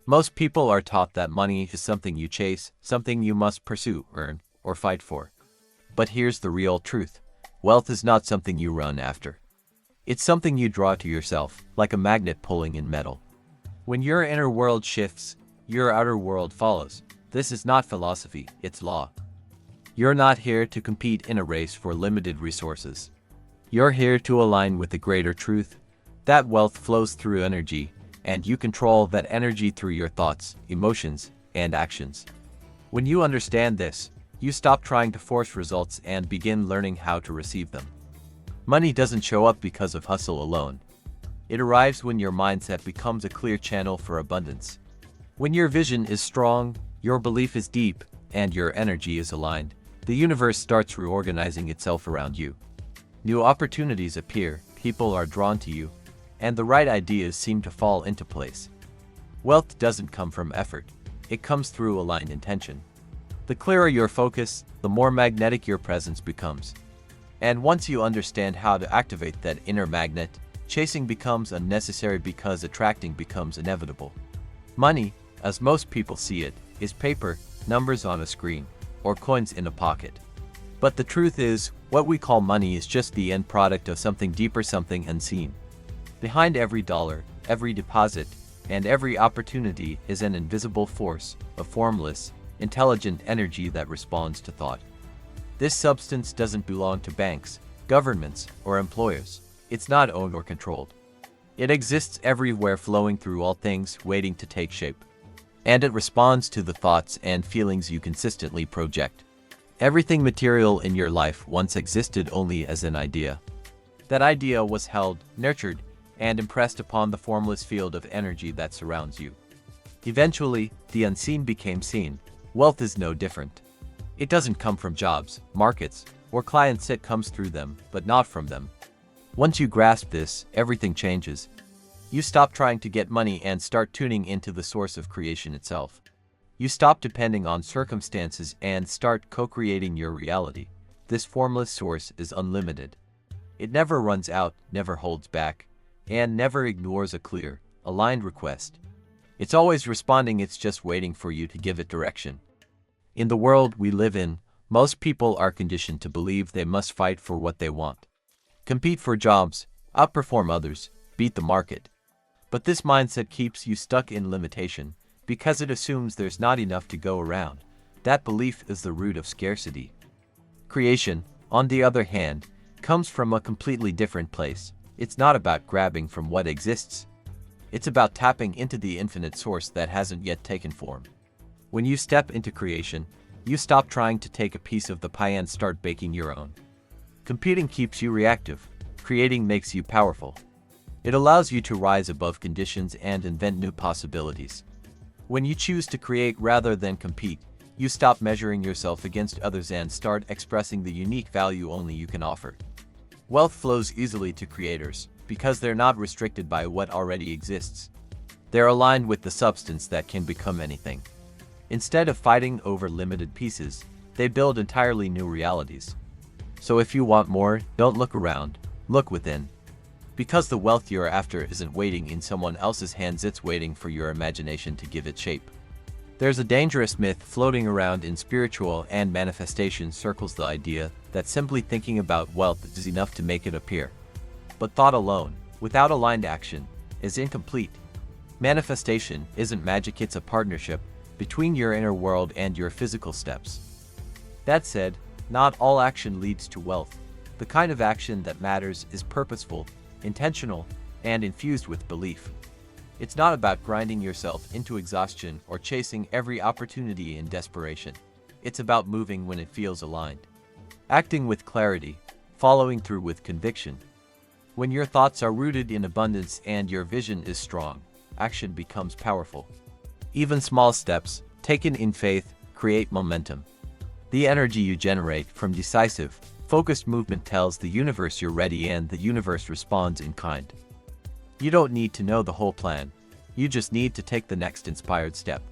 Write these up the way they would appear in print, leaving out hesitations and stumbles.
Most people are taught that money is something you chase, something you must pursue, earn, or fight for. But here's the real truth. Wealth is not something you run after. It's something you draw to yourself, like a magnet pulling in metal. When your inner world shifts, your outer world follows. This is not philosophy, it's law. You're not here to compete in a race for limited resources. You're here to align with the greater truth. That wealth flows through energy, and you control that energy through your thoughts, emotions, and actions. When you understand this, you stop trying to force results and begin learning how to receive them. Money doesn't show up because of hustle alone. It arrives when your mindset becomes a clear channel for abundance. When your vision is strong, your belief is deep, and your energy is aligned, the universe starts reorganizing itself around you. New opportunities appear, people are drawn to you, and the right ideas seem to fall into place. Wealth doesn't come from effort, it comes through aligned intention. The clearer your focus, the more magnetic your presence becomes. And once you understand how to activate that inner magnet, chasing becomes unnecessary because attracting becomes inevitable. Money, as most people see it, is paper, numbers on a screen, or coins in a pocket. But the truth is, what we call money is just the end product of something deeper, something unseen. Behind every dollar, every deposit, and every opportunity is an invisible force, a formless, intelligent energy that responds to thought. This substance doesn't belong to banks, governments, or employers. It's not owned or controlled. It exists everywhere, flowing through all things, waiting to take shape. And it responds to the thoughts and feelings you consistently project. Everything material in your life once existed only as an idea. That idea was held, nurtured, and impressed upon the formless field of energy that surrounds you. Eventually, the unseen became seen. Wealth is no different. It doesn't come from jobs, markets, or clients, it comes through them, but not from them. Once you grasp this, everything changes. You stop trying to get money and start tuning into the source of creation itself. You stop depending on circumstances and start co-creating your reality. This formless source is unlimited. It never runs out, never holds back, and never ignores a clear, aligned request. It's always responding, it's just waiting for you to give it direction. In the world we live in, most people are conditioned to believe they must fight for what they want. Compete for jobs, outperform others, beat the market. But this mindset keeps you stuck in limitation, because it assumes there's not enough to go around. That belief is the root of scarcity. Creation, on the other hand, comes from a completely different place. It's not about grabbing from what exists. It's about tapping into the infinite source that hasn't yet taken form. When you step into creation, you stop trying to take a piece of the pie and start baking your own. Competing keeps you reactive. Creating makes you powerful. It allows you to rise above conditions and invent new possibilities. When you choose to create rather than compete, you stop measuring yourself against others and start expressing the unique value only you can offer. Wealth flows easily to creators because they're not restricted by what already exists. They're aligned with the substance that can become anything. Instead of fighting over limited pieces, they build entirely new realities. So if you want more, don't look around, look within. Because the wealth you're after isn't waiting in someone else's hands, it's waiting for your imagination to give it shape. There's a dangerous myth floating around in spiritual and manifestation circles, the idea that simply thinking about wealth is enough to make it appear. But thought alone, without aligned action, is incomplete. Manifestation isn't magic, it's a partnership between your inner world and your physical steps. That said, not all action leads to wealth. The kind of action that matters is purposeful, intentional, and infused with belief. It's not about grinding yourself into exhaustion or chasing every opportunity in desperation. It's about moving when it feels aligned. Acting with clarity, following through with conviction. When your thoughts are rooted in abundance and your vision is strong, action becomes powerful. Even small steps, taken in faith, create momentum. The energy you generate from decisive, focused movement tells the universe you're ready, and the universe responds in kind. You don't need to know the whole plan. You just need to take the next inspired step.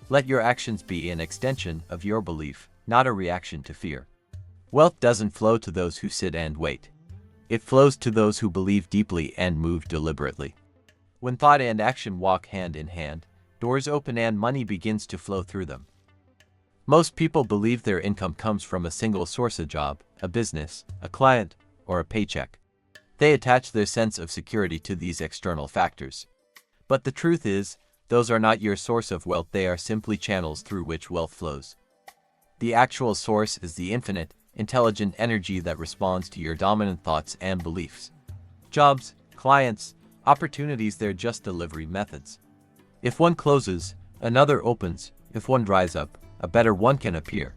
Let your actions be an extension of your belief, not a reaction to fear. Wealth doesn't flow to those who sit and wait. It flows to those who believe deeply and move deliberately. When thought and action walk hand in hand, doors open and money begins to flow through them. Most people believe their income comes from a single source: a job, a business, a client, or a paycheck. They attach their sense of security to these external factors. But the truth is, those are not your source of wealth. They are simply channels through which wealth flows. The actual source is the infinite, intelligent energy that responds to your dominant thoughts and beliefs. Jobs, clients, opportunities, they're just delivery methods. If one closes, another opens. If one dries up, a better one can appear.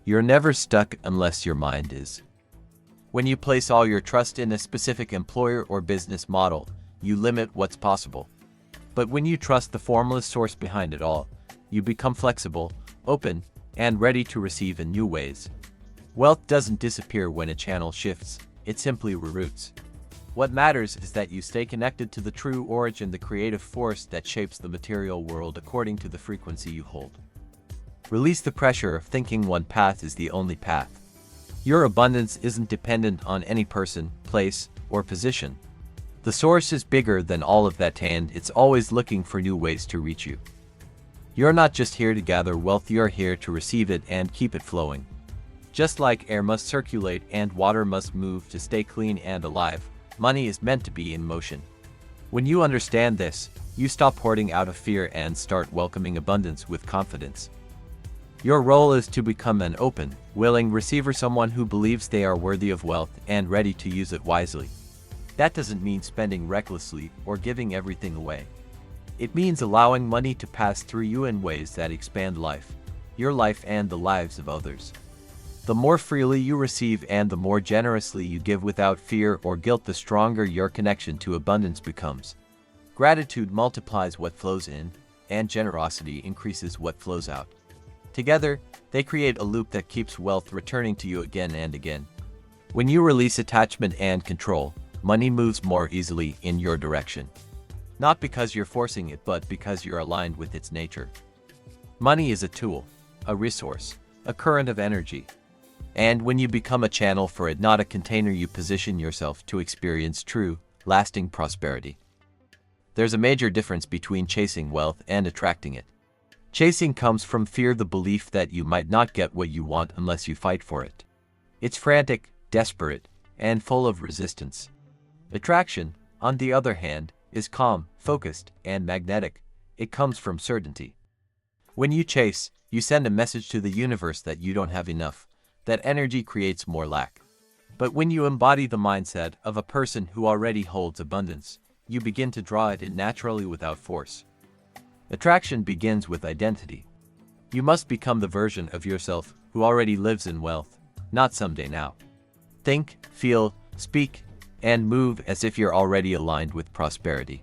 You're never stuck unless your mind is. When you place all your trust in a specific employer or business model, you limit what's possible. But when you trust the formless source behind it all, you become flexible, open, and ready to receive in new ways. Wealth doesn't disappear when a channel shifts, it simply reroutes. What matters is that you stay connected to the true origin, the creative force that shapes the material world according to the frequency you hold. Release the pressure of thinking one path is the only path. Your abundance isn't dependent on any person, place, or position. The source is bigger than all of that, and it's always looking for new ways to reach you. You're not just here to gather wealth, you're here to receive it and keep it flowing. Just like air must circulate and water must move to stay clean and alive, money is meant to be in motion. When you understand this, you stop hoarding out of fear and start welcoming abundance with confidence. Your role is to become an open, willing receiver, someone who believes they are worthy of wealth and ready to use it wisely. That doesn't mean spending recklessly or giving everything away. It means allowing money to pass through you in ways that expand life, your life and the lives of others. The more freely you receive and the more generously you give without fear or guilt, the stronger your connection to abundance becomes. Gratitude multiplies what flows in, and generosity increases what flows out. Together, they create a loop that keeps wealth returning to you again and again. When you release attachment and control, money moves more easily in your direction. Not because you're forcing it, but because you're aligned with its nature. Money is a tool, a resource, a current of energy. And when you become a channel for it, not a container, you position yourself to experience true, lasting prosperity. There's a major difference between chasing wealth and attracting it. Chasing comes from fear, the belief that you might not get what you want unless you fight for it. It's frantic, desperate, and full of resistance. Attraction, on the other hand, is calm, focused, and magnetic. It comes from certainty. When you chase, you send a message to the universe that you don't have enough. That energy creates more lack. But when you embody the mindset of a person who already holds abundance, you begin to draw it in naturally without force. Attraction begins with identity. You must become the version of yourself who already lives in wealth, not someday now. Think, feel, speak, and move as if you're already aligned with prosperity.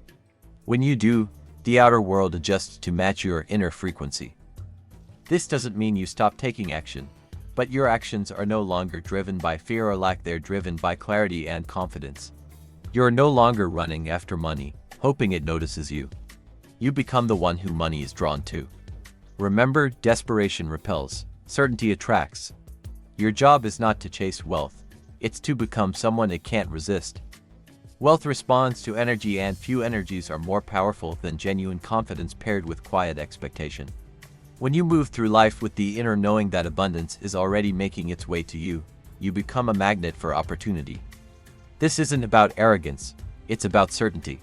When you do, the outer world adjusts to match your inner frequency. This doesn't mean you stop taking action, but your actions are no longer driven by fear or lack, they're driven by clarity and confidence. You're no longer running after money, hoping it notices you. You become the one who money is drawn to. Remember, desperation repels, certainty attracts. Your job is not to chase wealth, it's to become someone it can't resist. Wealth responds to energy, and few energies are more powerful than genuine confidence paired with quiet expectation. When you move through life with the inner knowing that abundance is already making its way to you, you become a magnet for opportunity. This isn't about arrogance, it's about certainty.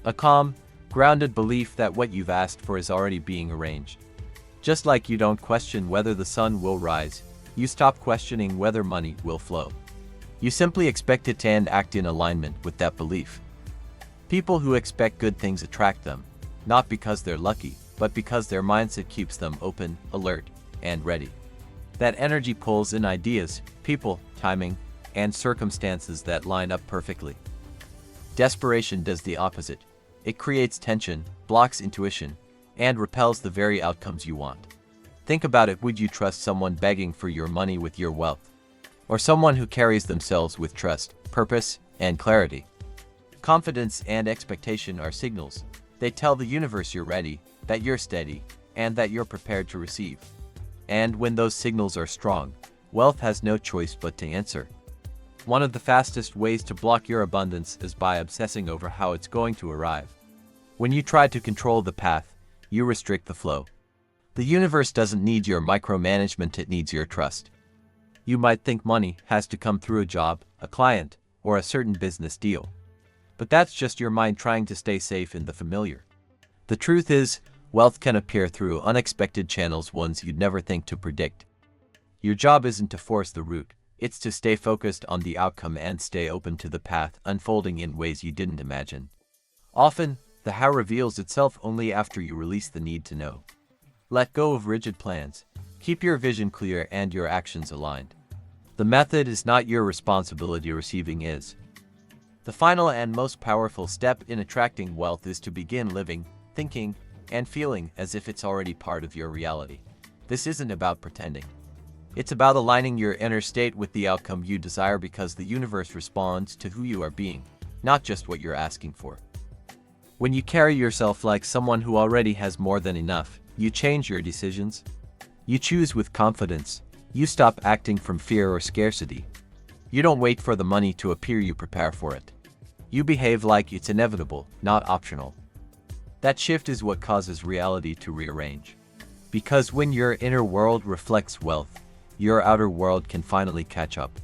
A calm, grounded belief that what you've asked for is already being arranged. Just like you don't question whether the sun will rise, you stop questioning whether money will flow. You simply expect it to, and act in alignment with that belief. People who expect good things attract them, not because they're lucky, but because their mindset keeps them open, alert, and ready. That energy pulls in ideas, people, timing, and circumstances that line up perfectly. Desperation does the opposite. It creates tension, blocks intuition, and repels the very outcomes you want. Think about it. Would you trust someone begging for your money with your wealth? Or someone who carries themselves with trust, purpose, and clarity? Confidence and expectation are signals. They tell the universe you're ready, that you're steady, and that you're prepared to receive. And when those signals are strong, wealth has no choice but to answer. One of the fastest ways to block your abundance is by obsessing over how it's going to arrive. When you try to control the path, you restrict the flow. The universe doesn't need your micromanagement, it needs your trust. You might think money has to come through a job, a client, or a certain business deal. But that's just your mind trying to stay safe in the familiar. The truth is, wealth can appear through unexpected channels, ones you'd never think to predict. Your job isn't to force the route, it's to stay focused on the outcome and stay open to the path unfolding in ways you didn't imagine. Often, the how reveals itself only after you release the need to know. Let go of rigid plans. Keep your vision clear and your actions aligned. The method is not your responsibility, receiving is. The final and most powerful step in attracting wealth is to begin living, thinking, and feeling as if it's already part of your reality. This isn't about pretending. It's about aligning your inner state with the outcome you desire, because the universe responds to who you are being, not just what you're asking for. When you carry yourself like someone who already has more than enough, you change your decisions. You choose with confidence. You stop acting from fear or scarcity. You don't wait for the money to appear, you prepare for it. You behave like it's inevitable, not optional. That shift is what causes reality to rearrange. Because when your inner world reflects wealth, your outer world can finally catch up.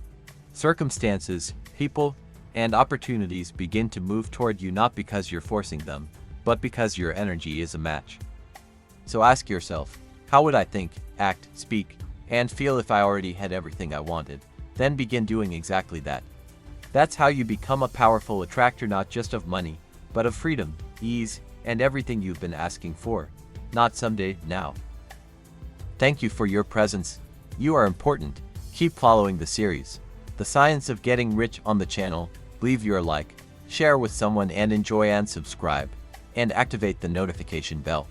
Circumstances, people, and opportunities begin to move toward you, not because you're forcing them, but because your energy is a match. So ask yourself, how would I think, act, speak, and feel if I already had everything I wanted? Then begin doing exactly that. That's how you become a powerful attractor, not just of money, but of freedom, ease, and everything you've been asking for. Not someday, now. Thank you for your presence. You are important. Keep following the series, The Science of Getting Rich, on the channel. Leave your like, share with someone, and enjoy and subscribe, and activate the notification bell.